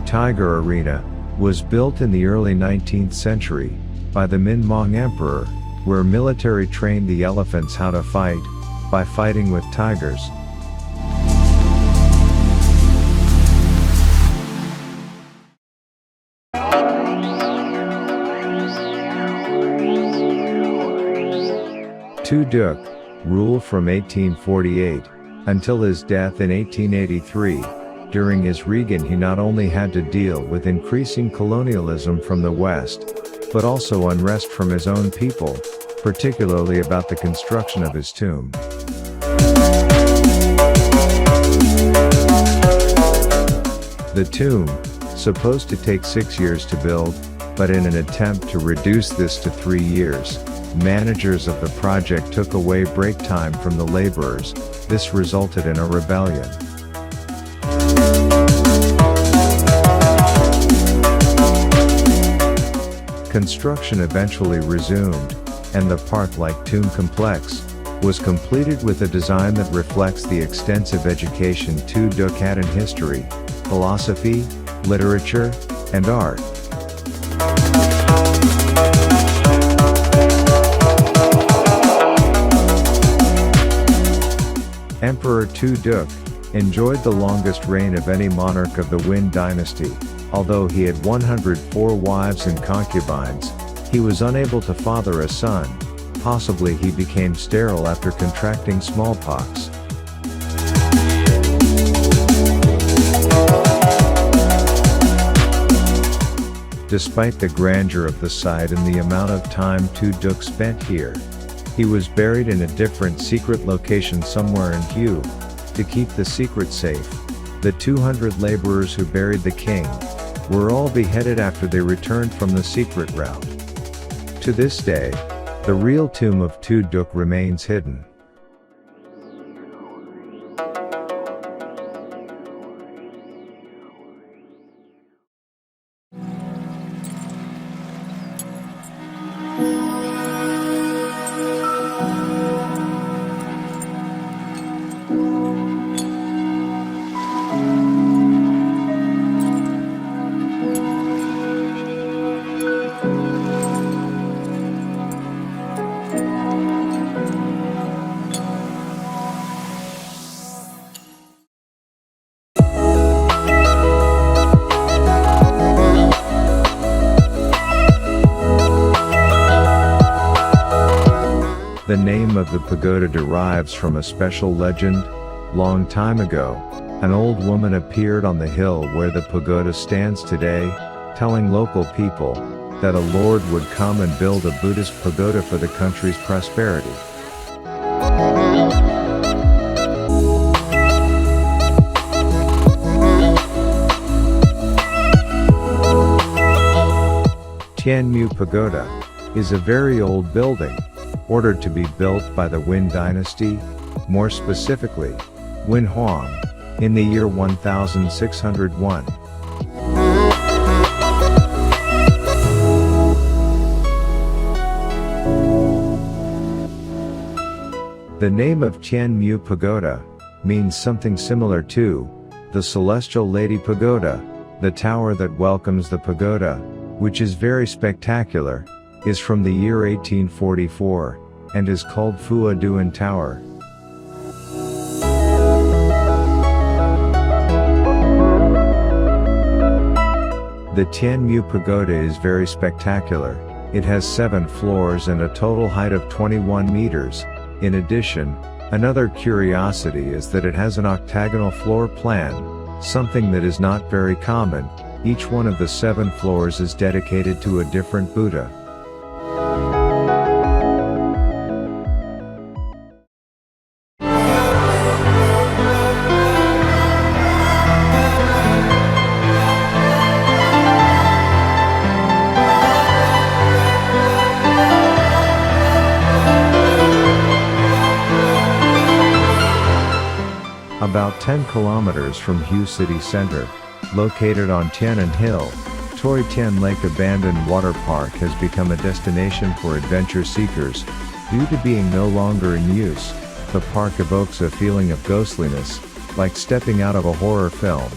Tiger Arena was built in the early 19th century by the Min Emperor, where military trained the elephants how to fight by fighting with tigers. Thuy Duc ruled from 1848 until his death in 1883. During his reign he not only had to deal with increasing colonialism from the West, but also unrest from his own people, particularly about the construction of his tomb. The tomb, supposed to take 6 years to build, but in an attempt to reduce this to 3 years, managers of the project took away break time from the laborers. This resulted in a rebellion. Construction eventually resumed, and the park-like tomb complex was completed with a design that reflects the extensive education Thuy Duc had in history, philosophy, literature, and art. Emperor Thuy Duc enjoyed the longest reign of any monarch of the Nguyen dynasty. Although he had 104 wives and concubines, he was unable to father a son. Possibly he became sterile after contracting smallpox. Despite the grandeur of the site and the amount of time Thuy Duc spent here, he was buried in a different secret location somewhere in Hue. To keep the secret safe, the 200 laborers who buried the king were all beheaded after they returned from the secret route. To this day, the real tomb of Thuy Duc remains hidden. The name of the pagoda derives from a special legend. Long time ago, an old woman appeared on the hill where the pagoda stands today, telling local people that a lord would come and build a Buddhist pagoda for the country's prosperity. Tianmu Pagoda is a very old building, ordered to be built by the Nguyen dynasty, more specifically, Nguyen Huang, in the year 1601. The name of Tianmu Pagoda means something similar to the Celestial Lady Pagoda. The tower that welcomes the pagoda, which is very spectacular, is from the year 1844, and is called Phua Duan Tower. The Tianmu Pagoda is very spectacular. It has 7 floors and a total height of 21 meters. In addition, another curiosity is that it has an octagonal floor plan, something that is not very common. Each one of the 7 floors is dedicated to a different Buddha. About 10 kilometers from Hue City Center, located on Tiannan Hill, Thuy Tien Lake Abandoned Water Park has become a destination for adventure seekers. Due to being no longer in use, the park evokes a feeling of ghostliness, like stepping out of a horror film.